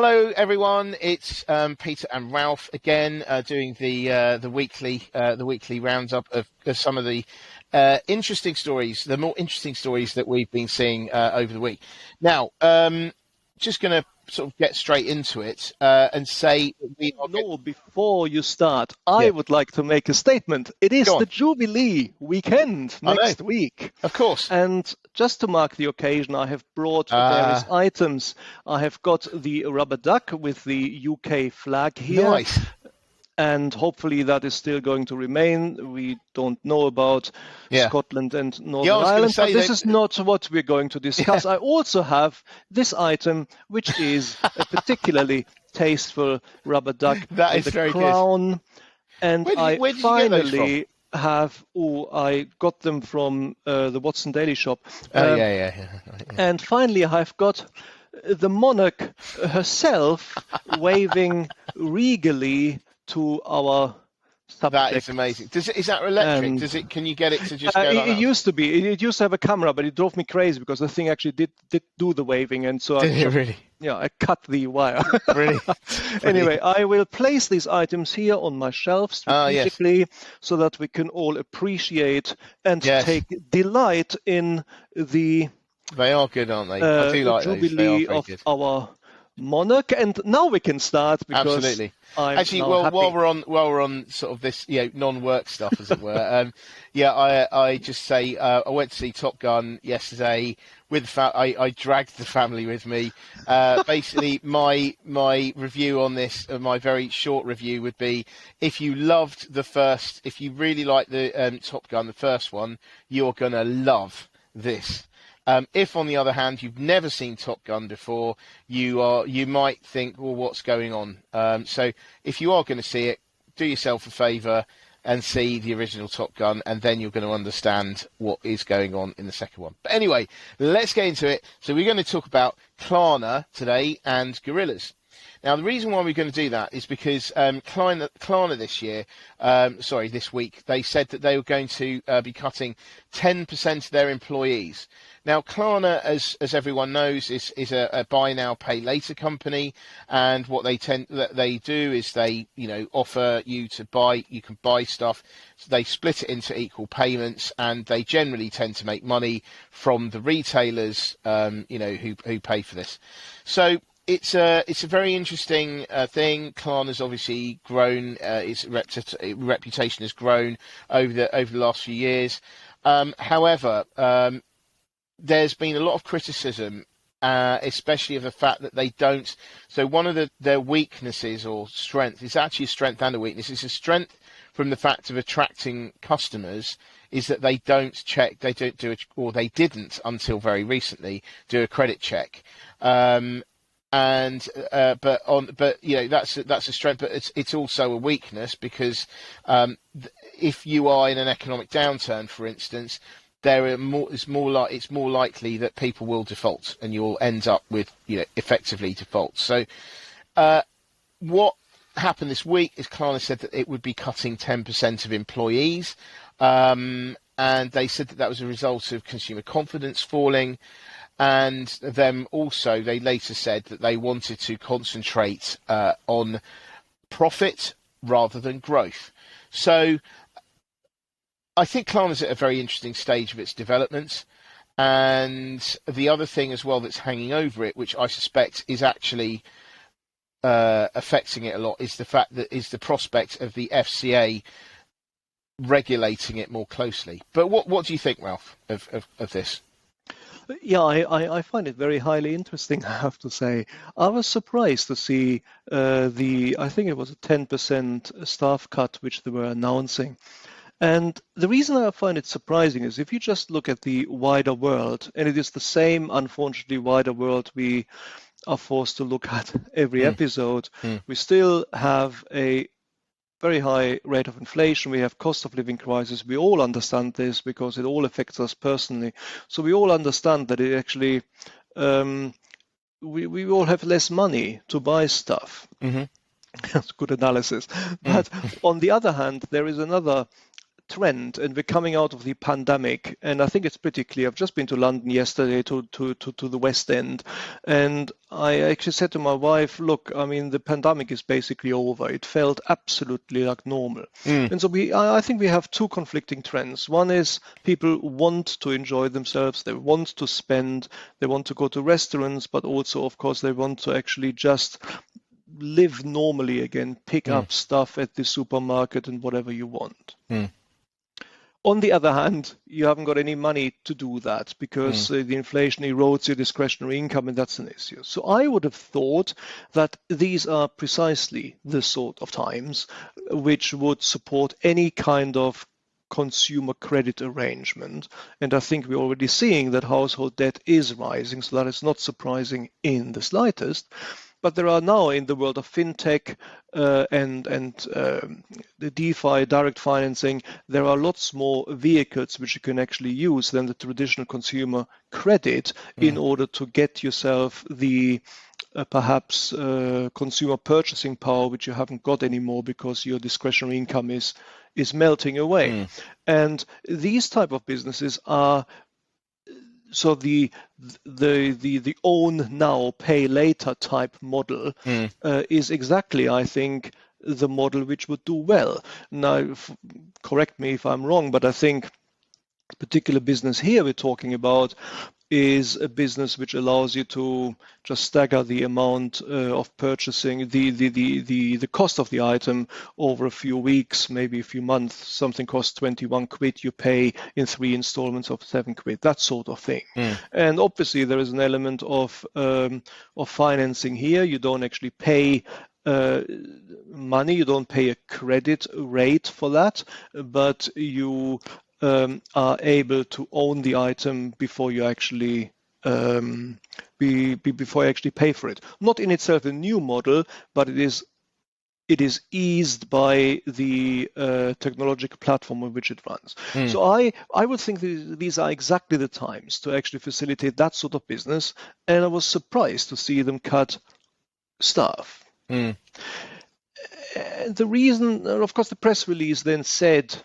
Hello, everyone. It's Peter and Ralph again, doing the weekly roundup of some of the interesting stories, the more interesting stories that we've been seeing over the week. Now, just going to sort of get straight into it and say we are No, before you start, I would like to make a statement. It is the Jubilee weekend next week. Of course. And just to mark the occasion, I have brought various items. I have got the rubber duck with the UK flag here. Nice. And hopefully that is still going to remain. We don't know about Scotland and Northern Ireland, but this is not what we're going to discuss. I also have this item, which is a particularly tasteful rubber duck that with is a crown. Good. And where did you get those from? I got them from the Watson Daily Shop. And finally, I've got the monarch herself waving regally to our subject. That is amazing. Is that electric? Can you get it to just go like that? It used to be. It used to have a camera, but it drove me crazy because the thing actually did do the waving, and so I cut the wire. Really? Anyway, I will place these items here on my shelf strategically so that we can all appreciate and take delight in the. They are good, aren't they? I do like Jubilee those. Of our monarch, and now we can start because absolutely. I'm actually, happy. while we're on sort of this non-work stuff, as it were, I just say I went to see Top Gun yesterday with I dragged the family with me. Basically, my review on this, my very short review, would be if you really liked the Top Gun, the first one, you're gonna love this. If, on the other hand, you've never seen Top Gun before, you might think, well, what's going on? So if you are going to see it, do yourself a favour and see the original Top Gun, and then you're going to understand what is going on in the second one. But anyway, let's get into it. So we're going to talk about Klarna today and Gorillas. Now, the reason why we're going to do that is because Klarna this week, they said that they were going to be cutting 10% of their employees. Now, Klarna, as everyone knows, is a buy now, pay later company, and what they do is they offer you to buy. You can buy stuff. So they split it into equal payments, and they generally tend to make money from the retailers, who pay for this. So it's a very interesting thing. Klarna's obviously grown. Its reputation has grown over the last few years. However, there's been a lot of criticism, especially of the fact that they don't. So one of their weaknesses or strength is actually a strength and a weakness. It's a strength from the fact of attracting customers is that they don't check. They don't do it, or they didn't until very recently do a credit check. But that's a strength, but it's also a weakness because if you are in an economic downturn, for instance, it's more likely that people will default, and you will end up with effectively defaults. So what happened this week is Klarna said that it would be cutting 10% of employees, and they said that was a result of consumer confidence falling. And then also they later said that they wanted to concentrate on profit rather than growth. So I think Klarna's at a very interesting stage of its development. And the other thing as well that's hanging over it, which I suspect is actually affecting it a lot, is the prospect of the FCA regulating it more closely. But what do you think, Ralph, of this? Yeah, I find it very highly interesting, I have to say. I was surprised to see I think it was a 10% staff cut, which they were announcing. And the reason I find it surprising is if you just look at the wider world, and it is the same, unfortunately, wider world we are forced to look at every episode, we still have a very high rate of inflation. We have cost of living crisis. We all understand this because it all affects us personally. So we all understand that it actually, we all have less money to buy stuff. Mm-hmm. That's good analysis. But on the other hand, there is another trend, and we're coming out of the pandemic, and I think it's pretty clear. I've just been to London yesterday to the West End, and I actually said to my wife, look, I mean, the pandemic is basically over. It felt absolutely like normal. And so I think we have two conflicting trends. One is people want to enjoy themselves, they want to spend, they want to go to restaurants, but also, of course, they want to actually just live normally again, pick up stuff at the supermarket and whatever you want. On the other hand, you haven't got any money to do that because the inflation erodes your discretionary income, and that's an issue. So I would have thought that these are precisely the sort of times which would support any kind of consumer credit arrangement. And I think we're already seeing that household debt is rising, so that is not surprising in the slightest. But there are now, in the world of fintech and the DeFi, direct financing, there are lots more vehicles which you can actually use than the traditional consumer credit in order to get yourself the perhaps consumer purchasing power, which you haven't got anymore because your discretionary income is melting away. And these type of businesses are so the own now, pay later type model is exactly, I think, the model which would do well. Now, correct me if I'm wrong, but I think the particular business here we're talking about is a business which allows you to just stagger the amount of purchasing, the cost of the item over a few weeks, maybe a few months. Something costs 21 quid, you pay in 3 installments of 7 quid, that sort of thing. And obviously there is an element of financing here. You don't actually pay money, you don't pay a credit rate for that, but you are able to own the item before you actually before you actually pay for it. Not in itself a new model, but it is eased by the technological platform on which it runs. So I would think these are exactly the times to actually facilitate that sort of business, and I was surprised to see them cut staff. And the reason, of course, the press release then said,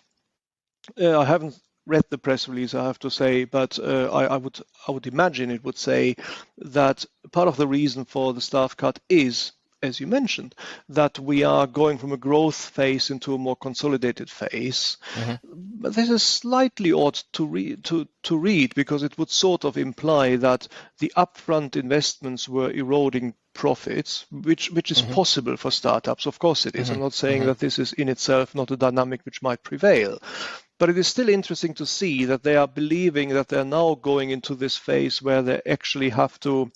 I haven't read the press release, I have to say, but I would imagine it would say that part of the reason for the staff cut is, as you mentioned, that we are going from a growth phase into a more consolidated phase. But this is slightly odd to read because it would sort of imply that the upfront investments were eroding profits, which is possible for startups. Of course it is. I'm not saying that this is in itself not a dynamic which might prevail. But it is still interesting to see that they are believing that they're now going into this phase where they actually have to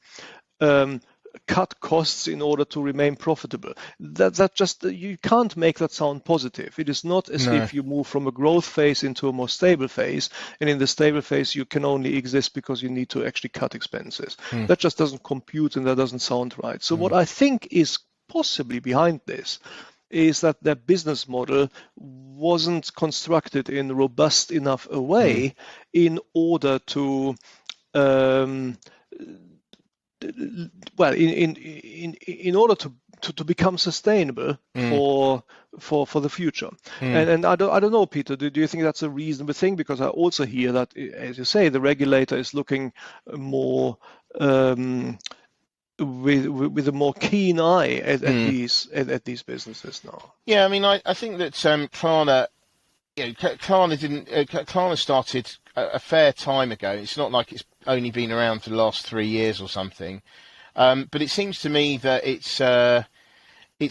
cut costs in order to remain profitable. That just, you can't make that sound positive. It is not as if you move from a growth phase into a more stable phase, and in the stable phase you can only exist because you need to actually cut expenses. That just doesn't compute, and that doesn't sound right. So what I think is possibly behind this is that their business model wasn't constructed in robust enough a way in order to well, in order to become sustainable for the future. And I don't know, Peter, do you think that's a reasonable thing? Because I also hear that, as you say, the regulator is looking more with a more keen eye at these businesses now. Yeah, I mean, I think that Klarna, Klarna started a fair time ago. It's not like it's only been around for the last 3 years or something, but it seems to me that it's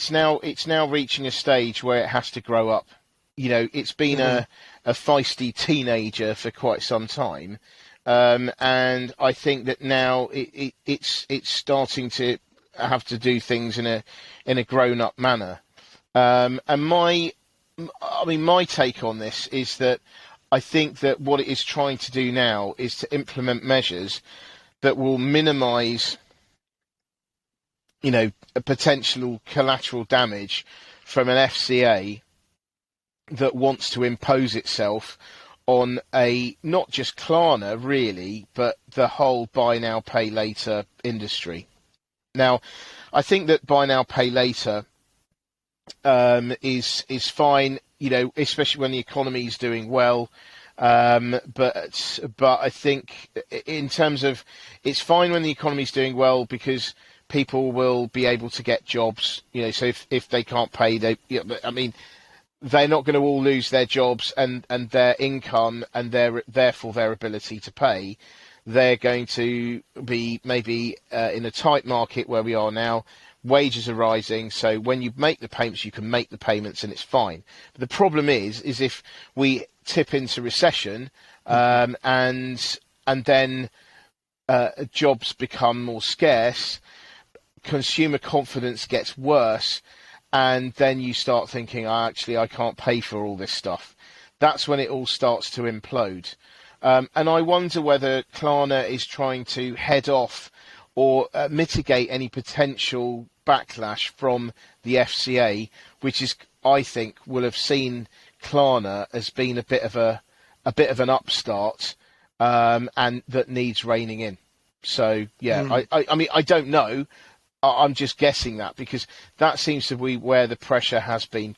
now reaching a stage where it has to grow up. It's been a feisty teenager for quite some time. And I think that now it's starting to have to do things in a grown-up manner. And my take on this is that I think that what it is trying to do now is to implement measures that will minimise, a potential collateral damage from an FCA that wants to impose itself on not just Klarna really, but the whole buy now, pay later industry. Now, I think that buy now, pay later is fine especially when the economy is doing well. But I think in terms of, it's fine when the economy is doing well because people will be able to get jobs. So if they can't pay, they're not going to all lose their jobs and their income and therefore their ability to pay. They're going to be maybe in a tight market where we are now. Wages are rising, so when you make the payments, you can make the payments and it's fine. But the problem is if we tip into recession and then jobs become more scarce, consumer confidence gets worse, and then you start thinking, I can't pay for all this stuff. That's when it all starts to implode. And I wonder whether Klarna is trying to head off or mitigate any potential backlash from the FCA, which is, I think, will have seen Klarna as being a bit of an upstart, and that needs reining in. So yeah, I mean, I don't know. I'm just guessing that because that seems to be where the pressure has been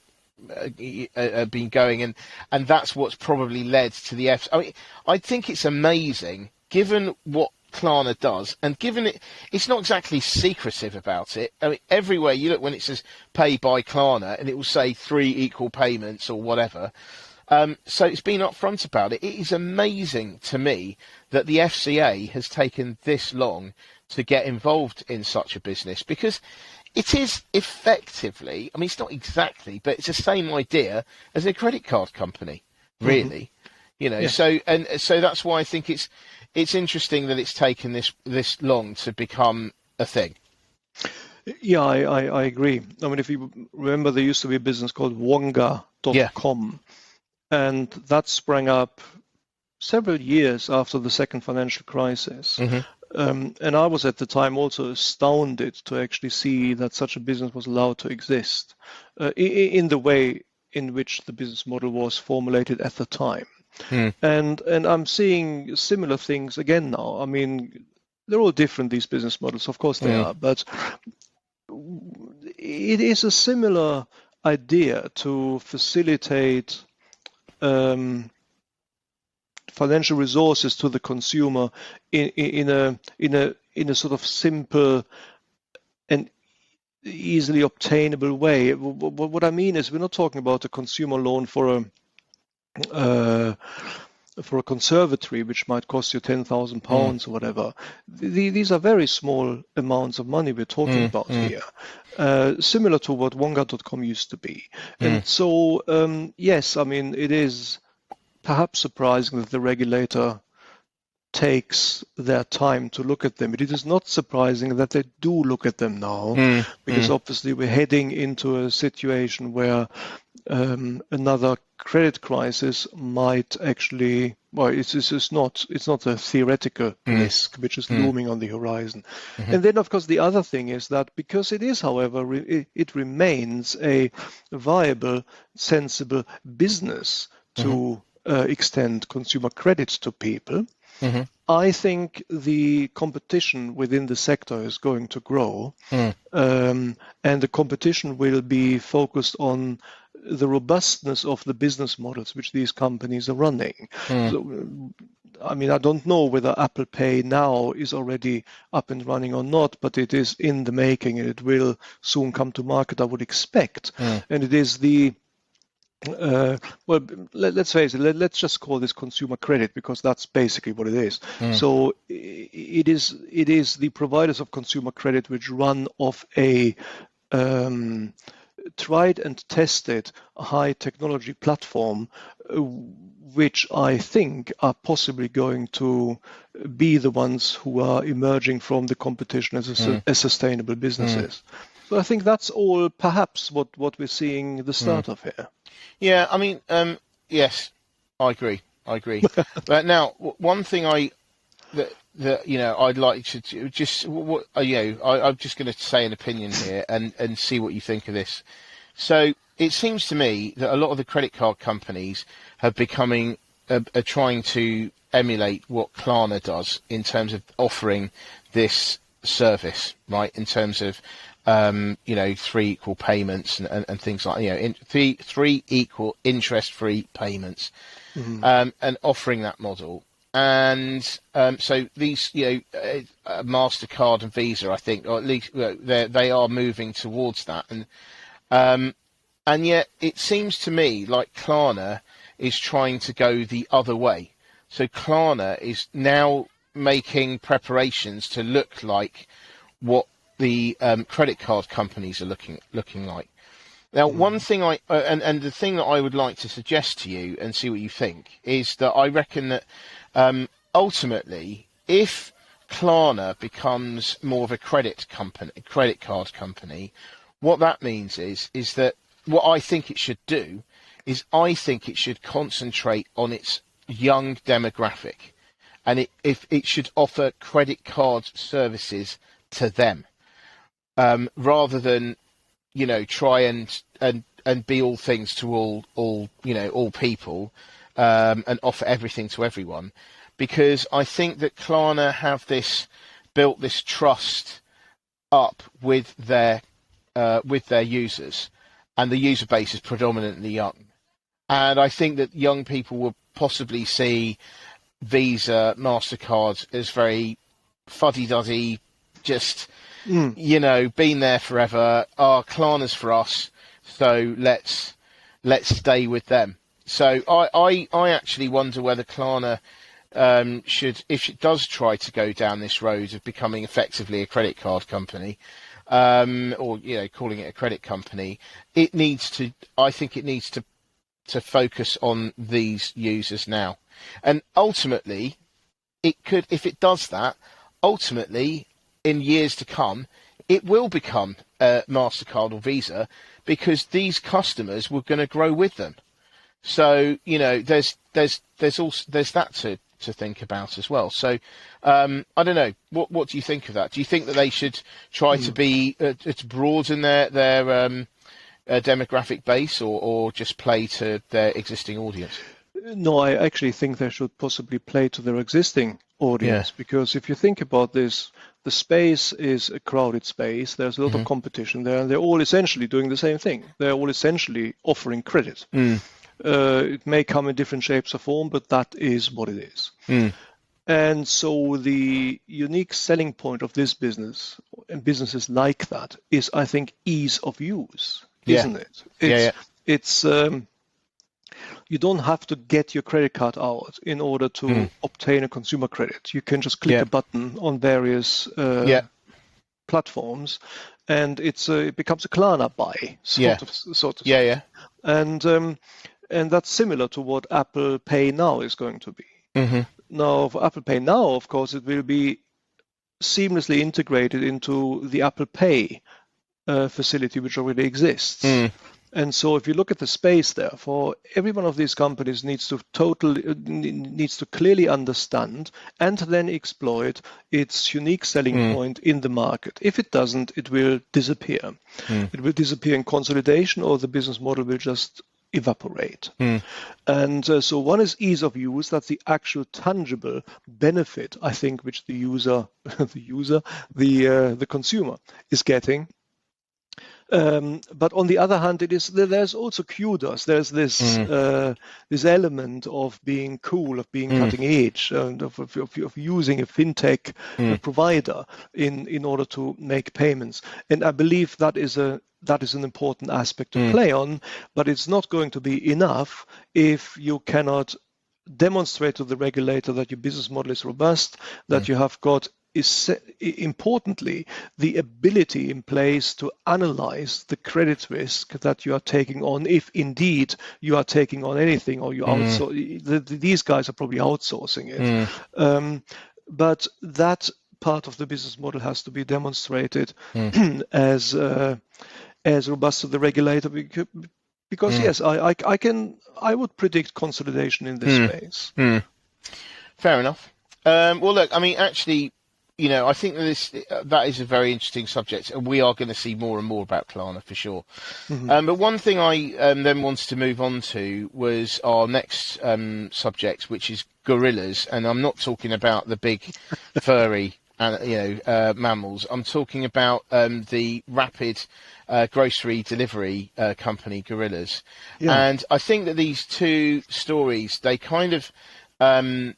going, and that's what's probably led to the I mean, I think it's amazing given what Klarna does, and given it's not exactly secretive about it. I mean, everywhere you look when it says pay by Klarna, and it will say 3 equal payments or whatever. So it's been upfront about it. It is amazing to me that the FCA has taken this long to get involved in such a business, because it is effectively, I mean, it's not exactly, but it's the same idea as a credit card company, really. Yes. So that's why I think it's interesting that it's taken this long to become a thing. Yeah, I agree. I mean, if you remember, there used to be a business called Wonga.com, and that sprang up several years after the second financial crisis. And I was at the time also astounded to actually see that such a business was allowed to exist in the way in which the business model was formulated at the time. And I'm seeing similar things again now. I mean, they're all different, these business models, of course they are, but it is a similar idea to facilitate financial resources to the consumer in a sort of simple and easily obtainable way. What I mean is, we're not talking about a consumer loan for a conservatory, which might cost you £10,000 or whatever. These are very small amounts of money we're talking about here, similar to what Wonga.com used to be. And so, yes, I mean, it is perhaps surprising that the regulator takes their time to look at them. It is not surprising that they do look at them now, because obviously we're heading into a situation where another credit crisis might actually, well, it's not a theoretical risk which is looming on the horizon. And then, of course, the other thing is that because it is, however, it remains a viable, sensible business to extend consumer credit to people, I think the competition within the sector is going to grow, and the competition will be focused on the robustness of the business models which these companies are running. So, I mean, I don't know whether Apple Pay now is already up and running or not, but it is in the making and it will soon come to market, I would expect. And it is the well, let's face it, let's just call this consumer credit, because that's basically what it is. So it is the providers of consumer credit which run off a tried and tested high technology platform, which I think are possibly going to be the ones who are emerging from the competition as sustainable businesses. So I think that's all perhaps what we're seeing the start of here. Yeah, I mean, yes, I agree. But now, one thing I'd like to just, I'm just going to say an opinion here and see what you think of this. So it seems to me that a lot of the credit card companies are trying to emulate what Klarna does in terms of offering this service, right? In terms of three equal payments and things like three equal interest-free payments, and offering that model. And so these, Mastercard and Visa, I think, or at least they are moving towards that, and yet it seems to me like Klarna is trying to go the other way. So Klarna is now making preparations to look like what the credit card companies are looking like. Now, one thing and the thing that I would like to suggest to you and see what you think is that I reckon that ultimately, if Klarna becomes more of a credit card company, what that means is that what I think it should do is I think it should concentrate on its young demographic, and it should offer credit card services to them, rather than try and be all things to all people, and offer everything to everyone, because I think that Klarna have built this trust up with their users, and the user base is predominantly young, and I think that young people will possibly see Visa, Mastercard as very fuddy-duddy, just been there forever. Klarna's for us, so let's stay with them. So I actually wonder whether Klarna should, if it does try to go down this road of becoming effectively a credit card company, or calling it a credit company, I think it needs to focus on these users now, and ultimately it could, if it does that, ultimately in years to come, it will become Mastercard or Visa, because these customers were going to grow with them. So there's that to think about as well. So I don't know. What do you think of that? Do you think that they should try to be to broaden their demographic base, or just play to their existing audience? No, I actually think they should possibly play to their existing audience, because if you think about this, the space is a crowded space. There's a lot of competition there, and they're all essentially doing the same thing. They're all essentially offering credit. It may come in different shapes or form, but that is what it is. And so the unique selling point of this business and businesses like that is, I think, ease of use, isn't it? It's you don't have to get your credit card out in order to obtain a consumer credit. You can just click a button on various platforms, and it becomes a Klarna buy, sort of. And that's similar to what Apple Pay Now is going to be. Now, for Apple Pay Now, of course, it will be seamlessly integrated into the Apple Pay facility, which already exists. And so if you look at the space there, for every one of these companies needs to clearly understand and then exploit its unique selling point in the market. If it doesn't, it will disappear. It will disappear in consolidation, or the business model will just evaporate. And so one is ease of use. That's the actual tangible benefit, I think, which the consumer is getting. But on the other hand, there's also kudos. There's this element of being cool, of being cutting edge, and of using a fintech provider in order to make payments. And I believe that is an important aspect to play on, but it's not going to be enough if you cannot demonstrate to the regulator that your business model is robust, that you have got, is importantly, the ability in place to analyze the credit risk that you are taking on, if indeed you are taking on anything, or you outsource. These guys are probably outsourcing it. But that part of the business model has to be demonstrated as robust to the regulator, because yes, I would predict consolidation in this space. Fair enough. Well, look, I mean, actually, I think that is a very interesting subject, and we are going to see more and more about Klarna for sure. But one thing I then wanted to move on to was our next subject, which is gorillas, and I'm not talking about the big furry mammals. I'm talking about the rapid grocery delivery company, Gorillas. Yeah. And I think that these two stories, they kind of, there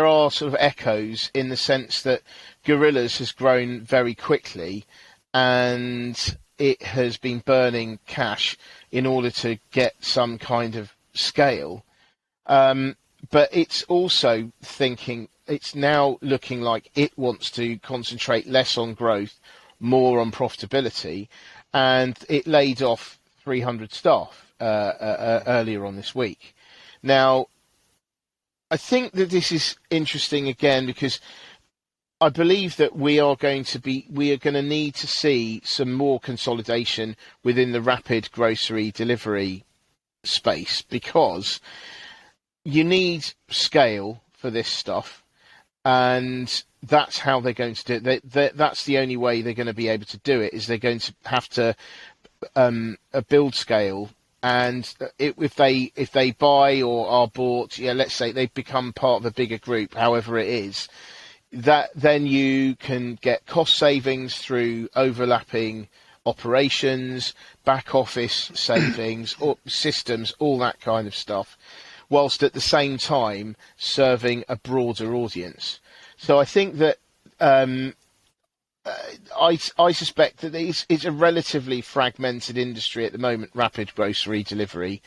are sort of echoes in the sense that Gorillas has grown very quickly, and it has been burning cash in order to get some kind of scale. But it's also it's now looking like it wants to concentrate less on growth, more on profitability, and it laid off 300 staff earlier on this week. Now, I think that this is interesting again because I believe that we are going to need to see some more consolidation within the rapid grocery delivery space, because you need scale for this stuff, and that's how they're going to do it. That's the only way they're going to be able to do it, is they're going to have to build scale. And if they buy or are bought, let's say they become part of a bigger group, however it is, that then you can get cost savings through overlapping operations, back office savings, or systems, all that kind of stuff, whilst at the same time serving a broader audience. So I think that I suspect that it's a relatively fragmented industry at the moment, rapid grocery delivery,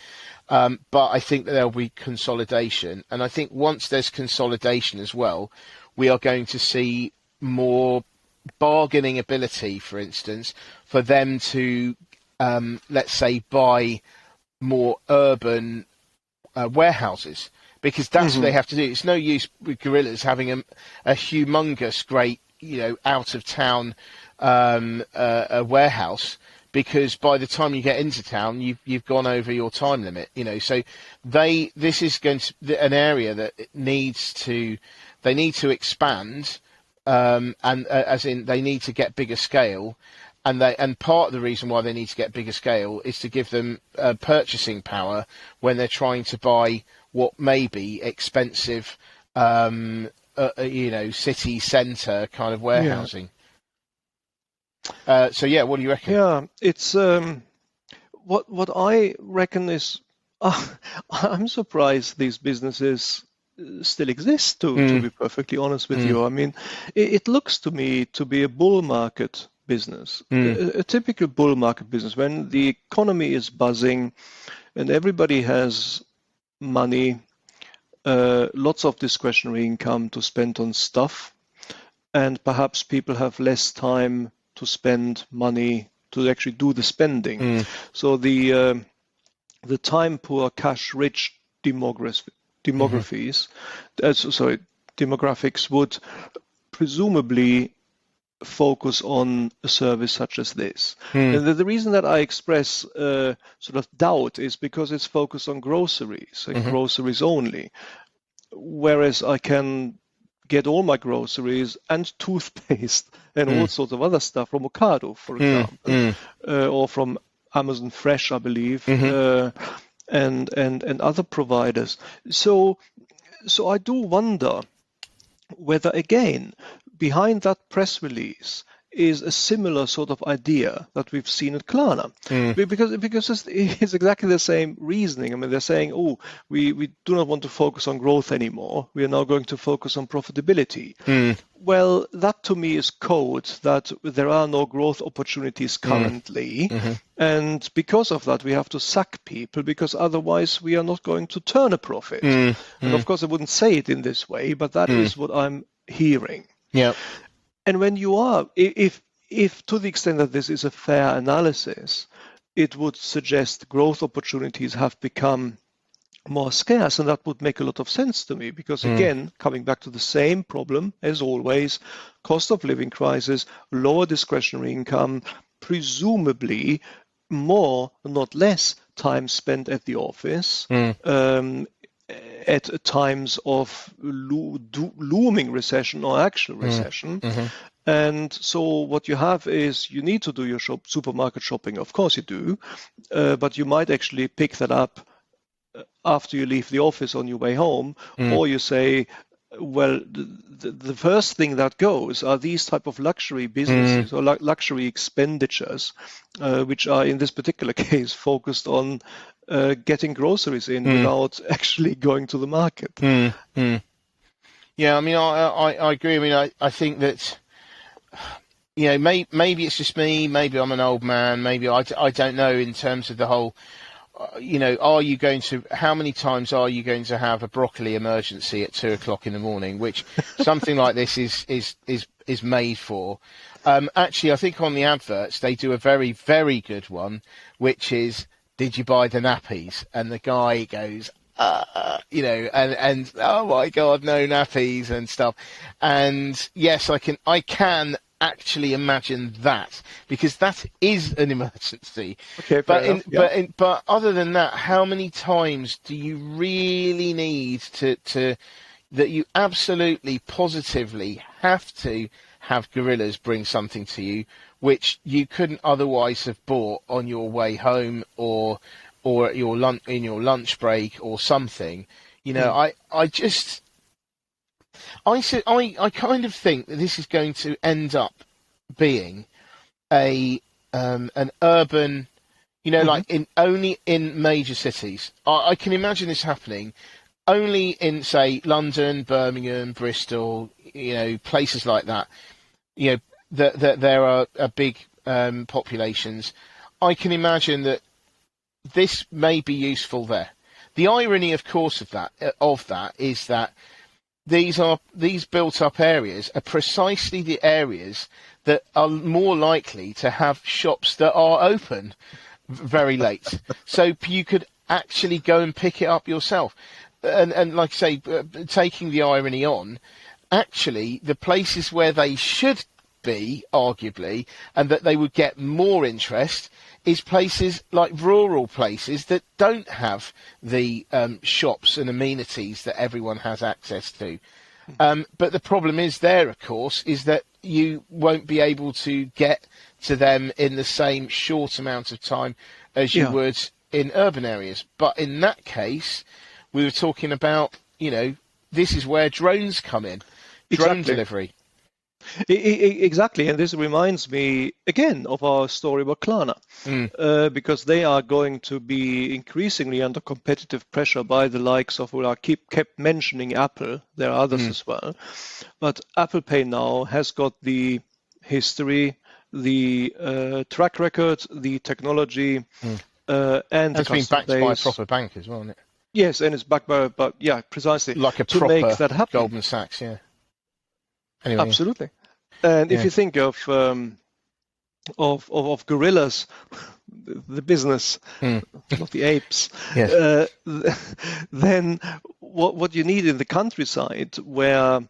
but I think that there'll be consolidation. And I think once there's consolidation as well, we are going to see more bargaining ability, for instance, for them to, let's say, buy more urban warehouses, because that's what they have to do. It's no use with Gorillas having a humongous, great, out of town a warehouse, because by the time you get into town, you've gone over your time limit. So this is going to an area that they need to expand, and as in they need to get bigger scale. And part of the reason why they need to get bigger scale is to give them purchasing power when they're trying to buy what may be expensive, city centre kind of warehousing. So what do you reckon? Yeah, it's what I reckon is I'm surprised these businesses still exist. To be perfectly honest with you, I mean, it looks to me to be a bull market business, a typical bull market business, when the economy is buzzing and everybody has money, lots of discretionary income to spend on stuff, and perhaps people have less time to spend money to actually do the spending. So the time poor, cash rich demographics would presumably focus on a service such as this. And the reason that I express sort of doubt is because it's focused on groceries and groceries only, whereas I can get all my groceries and toothpaste and all sorts of other stuff from Ocado, for example, or from Amazon Fresh, I believe, and other providers. So I do wonder whether, again, behind that press release is a similar sort of idea that we've seen at Klarna, because it's exactly the same reasoning. I mean, they're saying, we do not want to focus on growth anymore. We are now going to focus on profitability. Well, that to me is code that there are no growth opportunities currently. And because of that, we have to sack people, because otherwise we are not going to turn a profit. And of course, I wouldn't say it in this way, but that is what I'm hearing. Yeah. And when you are, if to the extent that this is a fair analysis, it would suggest growth opportunities have become more scarce, and that would make a lot of sense to me, because again, coming back to the same problem as always, cost of living crisis, lower discretionary income, presumably more, not less, time spent at the office, at times of looming recession or actual recession. And so what you have is, you need to do your supermarket shopping. Of course you do, but you might actually pick that up after you leave the office on your way home, or you say, well, the first thing that goes are these type of luxury Mm, businesses or luxury expenditures, which are in this particular case focused on getting groceries in mm, without actually going to the market. mm. Yeah, I mean, I agree. I mean, I think that, maybe it's just me. Maybe I'm an old man. Maybe I don't know in terms of the whole, how many times are you going to have a broccoli emergency at 2 o'clock in the morning, which something like this is made for. Actually, I think on the adverts, they do a very, very good one, which is, did you buy the nappies? And the guy goes, and oh my God, no nappies and stuff. And yes, I can actually imagine that, because that is an emergency. Okay, fair But enough. Yeah. but other than that, how many times do you really need to that you absolutely positively have to have Gorillas bring something to you which you couldn't otherwise have bought on your way home, or at your lunch break or something? Mm. I just I kind of think that this is going to end up being a an urban, Hmm. like in only in major cities. I can imagine this happening only in, say, London, Birmingham, Bristol, places like that. That there are big populations. I can imagine that this may be useful there. The irony, of course, of that is that these built-up areas are precisely the areas that are more likely to have shops that are open very late, so you could actually go and pick it up yourself. And like I say, taking the irony on, actually, the places where they should be, arguably, and that they would get more interest, is places like rural places that don't have the shops and amenities that everyone has access to. But the problem is there, of course, is that you won't be able to get to them in the same short amount of time as you Yeah, would in urban areas. But in that case, we were talking about, this is where drones come in, drone exactly. delivery. Exactly, and this reminds me again of our story about Klarna, Mm, because they are going to be increasingly under competitive pressure by the likes of, well, I kept mentioning Apple. There are others mm, as well, but Apple Pay now has got the history, the track record, the technology, mm. and the Has been customer backed by a base. proper bank as well, hasn't it? Yes, and it's backed by, but yeah, precisely Like a to make proper that happen. Goldman Sachs, yeah. Anyway, Absolutely. And if yeah. you think of gorillas, the business, Mm, not the apes, yes. uh, then what you need in the countryside where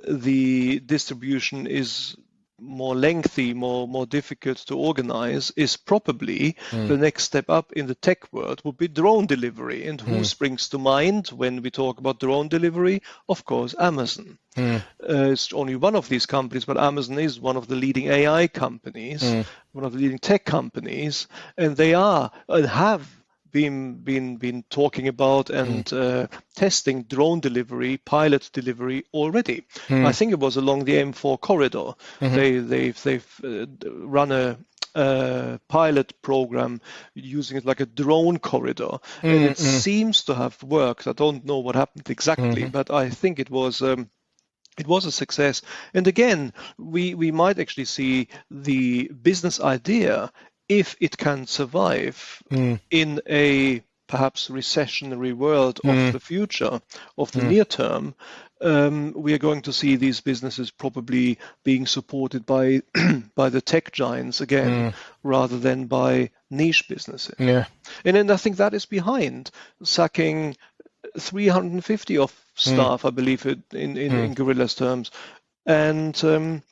the distribution is more lengthy, more difficult to organize, is probably Mm, the next step up in the tech world would be drone delivery. And who mm, springs to mind when we talk about drone delivery? Of course, Amazon. mm, It's only one of these companies, but Amazon is one of the leading AI companies, mm, one of the leading tech companies, and they are and have been talking about mm, and testing drone delivery, pilot delivery already. I mm, think it was along the M4 corridor. mm, They've run a pilot program using it like a drone corridor, and mm, it mm, seems to have worked. I don't know what happened exactly, mm, but I think it was. It was a success. And again, we might actually see the business idea, if it can survive mm, in a perhaps recessionary world of mm, the future, of the mm, near term. We are going to see these businesses probably being supported by by the tech giants again, mm, rather than by niche businesses. yeah. And then I think that is behind sacking 350 of Mm, staff, I believe, mm, in Gorilla's terms. And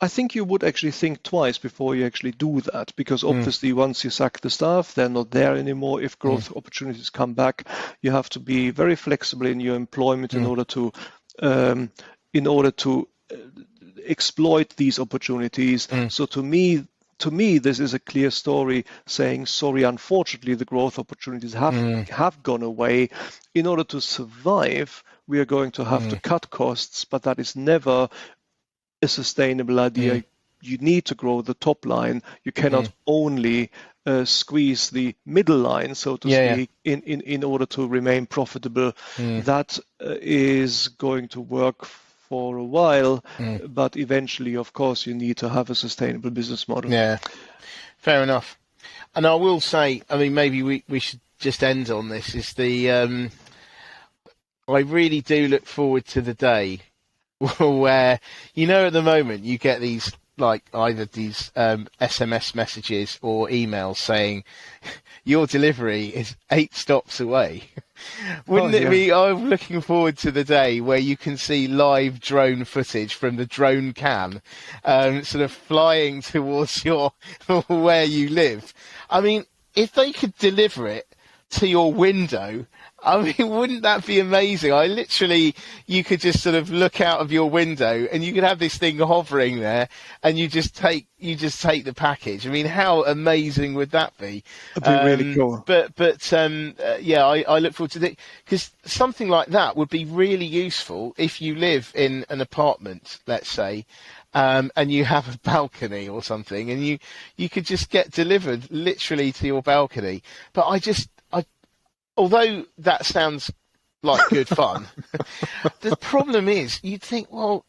I think you would actually think twice before you actually do that, because mm, obviously once you sack the staff, they're not there anymore. If mm, growth opportunities come back, you have to be very flexible in your employment mm, um, in order to exploit these opportunities. mm, So to me, this is a clear story saying, sorry, unfortunately, the growth opportunities mm, have gone away. In order to survive, we are going to have to cut costs, but that is never a sustainable idea. You need to grow the top line. You cannot only squeeze the middle line, so to speak, in order to remain profitable. That is going to work for a while, but eventually, of course, you need to have a sustainable business model. Yeah, fair enough. And I will say, I mean, maybe we should just end on this, is the I really do look forward to the day where, at the moment you get these, like, either these SMS messages or emails saying your delivery is 8 stops away. Wouldn't it be? I'm looking forward to the day where you can see live drone footage from the drone cam, sort of flying towards your where you live. I mean, if they could deliver it to your window, I mean, wouldn't that be amazing? You could just sort of look out of your window and you could have this thing hovering there, and you just take the package. I mean, how amazing would that be? It'd be really cool. I look forward to it, because something like that would be really useful if you live in an apartment, let's say, and you have a balcony or something, and you could just get delivered literally to your balcony. But although that sounds like good fun, the problem is, you'd think, well,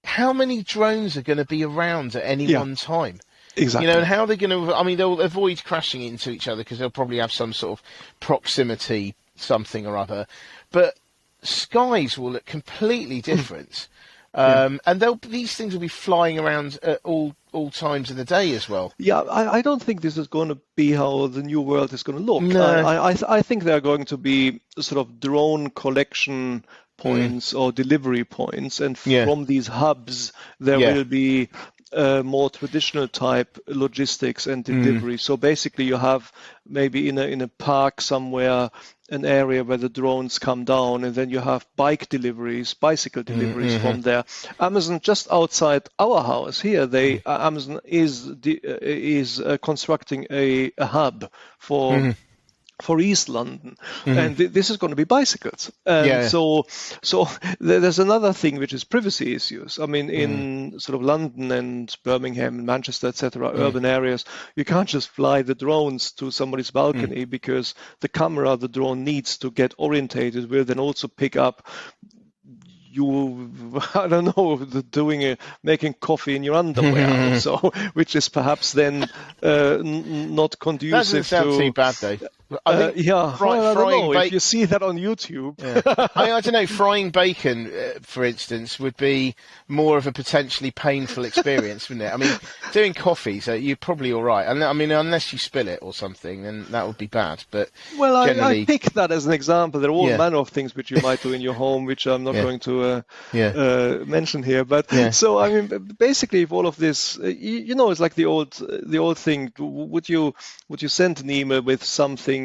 how many drones are going to be around at any one time? Exactly. And how they're going to, I mean, they'll avoid crashing into each other because they'll probably have some sort of proximity something or other. But skies will look completely different. And these things will be flying around at all times of the day as well. Yeah, I don't think this is going to be how the new world is going to look. No. I think there are going to be sort of drone collection points or delivery points, and from these hubs there will be more traditional type logistics and delivery. So basically, you have maybe in a park somewhere an area where the drones come down, and then you have bicycle deliveries from there. Amazon, just outside our house here, Amazon is constructing a hub for East London, and this is going to be bicycles. And so there's another thing, which is privacy issues. I mean, in sort of London and Birmingham and Manchester, etc., urban areas, you can't just fly the drones to somebody's balcony, because the camera the drone needs to get orientated will then also pick up making coffee in your underwear, so which is perhaps then not conducive. That doesn't sound too bad, though. I don't know if you see that on YouTube. I don't know. Frying bacon, for instance, would be more of a potentially painful experience, wouldn't it? I mean, doing coffee, so you're probably all right. I mean, unless you spill it or something, then that would be bad. But I picked that as an example. There are all manner of things which you might do in your home, which I'm not going to mention here. But so I mean, basically, if all of this, it's like the old thing. Would you send an email with something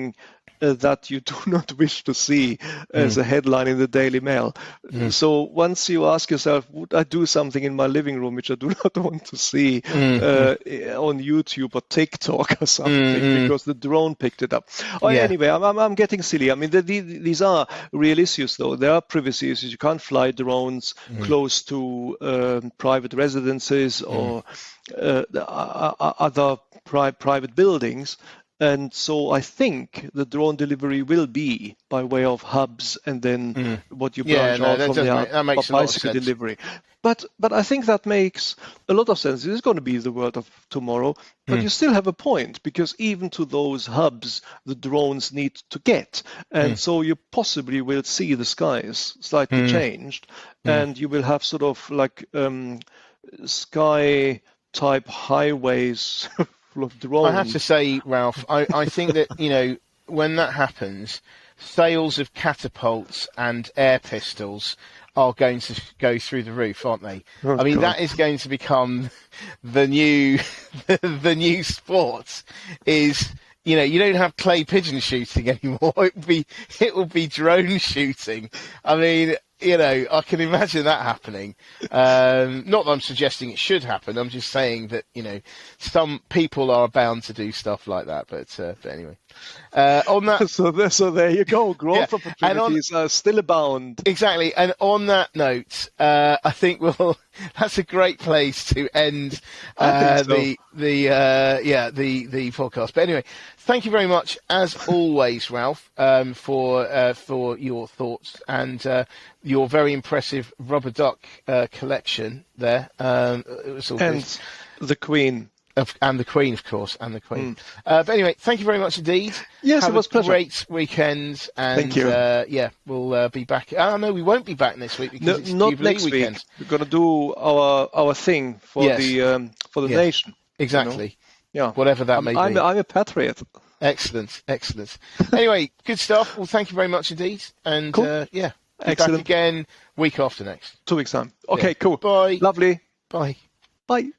that you do not wish to see as a headline in the Daily Mail? So once you ask yourself, would I do something in my living room which I do not want to see on YouTube or TikTok or something because the drone picked it up? Anyway, I'm getting silly. I mean, these are real issues, though. There are privacy issues. You can't fly drones close to private residences or other private buildings. And so I think the drone delivery will be by way of hubs, and then what you branch out from there, bicycle delivery. But I think that makes a lot of sense. It is going to be the world of tomorrow, but you still have a point, because even to those hubs, the drones need to get. And so you possibly will see the skies slightly changed, and you will have sort of like sky-type highways of drones. I have to say, Ralph, I think that, when that happens, sales of catapults and air pistols are going to go through the roof, aren't they? Oh, I mean, God. That is going to become the new sport. Is, you don't have clay pigeon shooting anymore. It will be drone shooting. I mean, I can imagine that happening. Not that I'm suggesting it should happen. I'm just saying that, some people are bound to do stuff like that. But anyway, on that. So there you go. Growth Yeah. opportunities are still abound. Exactly. And on that note, I think that's a great place to end the podcast. But anyway, thank you very much, as always, Ralph, for your thoughts and your very impressive rubber duck collection there. It was all good. And the Queen. And the Queen, of course, and the Queen. But anyway, thank you very much indeed. Yes, Have it was a pleasure. Great weekend. And, thank you. We'll be back. Oh, no, we won't be back next week because it's not Jubilee next weekend. week. We're going to do our thing for the nation. Exactly. Yeah. Whatever that may be. I'm a patriot. Excellent. Anyway, good stuff. Well, thank you very much indeed. And cool. Be excellent. back again week after next. 2 weeks time. Okay, cool. Bye. Lovely. Bye. Bye.